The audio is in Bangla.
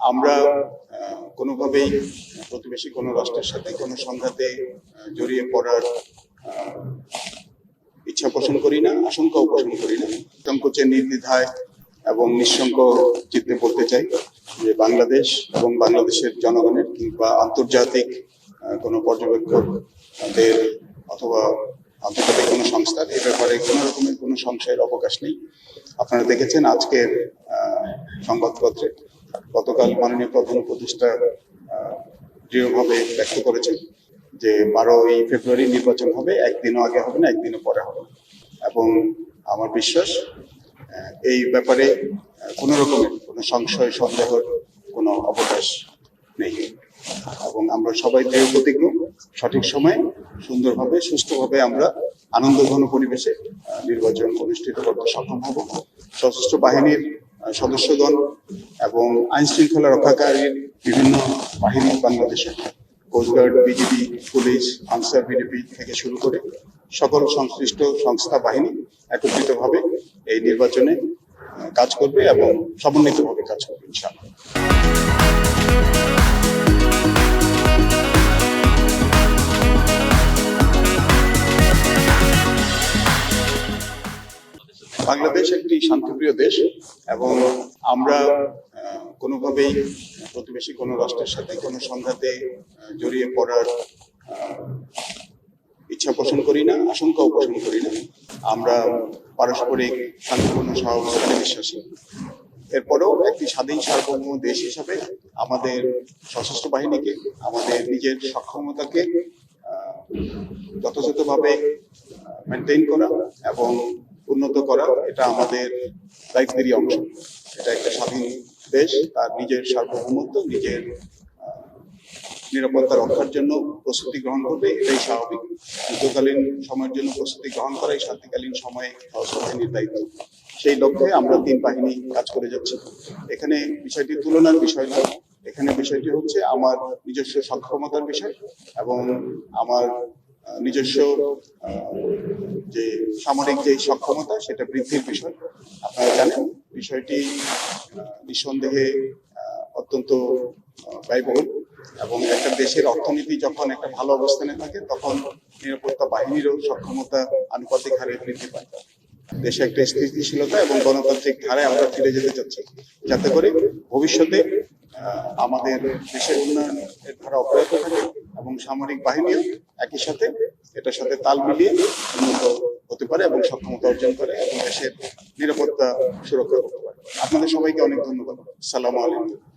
আমরা কোনোভাবেই প্রতিবেশী কোনো রাষ্ট্রের সাথে কোনো সংঘাতে জড়িয়ে পড়ার ইচ্ছা পোষণ করি না, আশঙ্কাও পোষণ করি না। সংকোচে নির্দ্বিধায় এবং নিঃশঙ্ক চিত্তে বলতে চাই যে বাংলাদেশ এবং বাংলাদেশের জনগণের কিংবা আন্তর্জাতিক কোনো পর্যবেক্ষকদের অথবা আন্তর্জাতিক কোনো সংস্থার এ ব্যাপারে কোনো রকমের কোনো সংশয়ের অবকাশ নেই। আপনারা দেখেছেন আজকের সংবাদপত্রে গতকাল মাননীয় প্রধান উপদেষ্টা দৃঢ়ভাবে ব্যক্ত করেছেন যে 12ই ফেব্রুয়ারি নির্বাচন হবে, একদিনও আগে হবে না, একদিনও পরে হবে না। এবং আমার বিশ্বাস এই ব্যাপারে কোনো রকমের কোনো সংশয় সন্দেহের কোনো অবকাশ নেই এবং আমরা সবাই দৃঢ় প্রতিজ্ঞ সঠিক সময়ে সুন্দরভাবে সুষ্ঠুভাবে আমরা আনন্দঘন পরিবেশে নির্বাচন অনুষ্ঠিত করতে সক্ষম হব। সশস্ত্র বাহিনীর সদস্যগণ এবং আইন শৃঙ্খলা রক্ষাকারীর বিভিন্ন বাহিনী বাংলাদেশে coastguard, BGB, police, Ansar, BDP থেকে শুরু করে সকল সংশ্লিষ্ট সংস্থা বাহিনী একত্রিতভাবে এই নির্বাচনে কাজ করবে এবং সমন্বিতভাবে কাজ করবে ইনশাআল্লাহ। বাংলাদেশ একটি শান্তিপ্রিয় দেশ এবং আমরা কোনোভাবেই প্রতিবেশী কোনো রাষ্ট্রের সাথে কোনো সংঘাতে জড়িয়ে পড়ার ইচ্ছা পোষণ করি না, আশঙ্কাও পোষণ করি না। আমরা পারস্পরিক শান্তিপূর্ণ সহাবস্থানে বিশ্বাসী। এরপরেও একটি স্বাধীন সার্বভৌম দেশ হিসাবে আমাদের সশস্ত্র বাহিনীকে আমাদের নিজের সক্ষমতাকে যথাযথভাবে মেনটেন করা এবং উন্নত করা এটা আমাদের দায়িত্বেরই অংশ। এটা একটা স্বাধীন দেশ, তার নিজের সার্বভৌমত্ব, নিজের নিরাপত্তা রক্ষার জন্য প্রস্তুতি গ্রহণ করবে, এটাই স্বাভাবিক। যুদ্ধকালীন সময়ের জন্য প্রস্তুতি গ্রহণ করাই শান্তিকালীন সময়ে সশস্ত্র বাহিনীর দায়িত্ব। সেই লক্ষ্যে আমরা 3 বাহিনী কাজ করে যাচ্ছি। এখানে বিষয়টি তুলনার বিষয় নয়, এখানে বিষয়টি হচ্ছে আমার নিজস্ব সক্ষমতার বিষয় এবং আমার নিজস্ব যে সামরিক যে সক্ষমতা সেটা বৃদ্ধির বিষয়। আপনারা জানেন বিষয়টি নিঃসন্দেহে অত্যন্ত ব্যয়বহুল এবং একটা দেশের অর্থনীতি যখন একটা ভালো অবস্থানে থাকে তখন নিরাপত্তা বাহিনীরও সক্ষমতা আনুপাতিক হারে বৃদ্ধি পায়। দেশে একটা স্থিতিশীলতা এবং গণতান্ত্রিক ধারায় আমরা ফিরে যেতে চাচ্ছি, যাতে করে ভবিষ্যতে আমাদের দেশের উন্নয়নের ধারা অব্যাহত থাকে এবং সামরিক বাহিনীও একই সাথে এটার সাথে তাল মিলিয়ে উন্নত হতে পারে এবং সক্ষমতা অর্জন করে এবং দেশের নিরাপত্তা সুরক্ষা করতে পারে। আপনাদের সবাইকে অনেক ধন্যবাদ। আসসালামু আলাইকুম।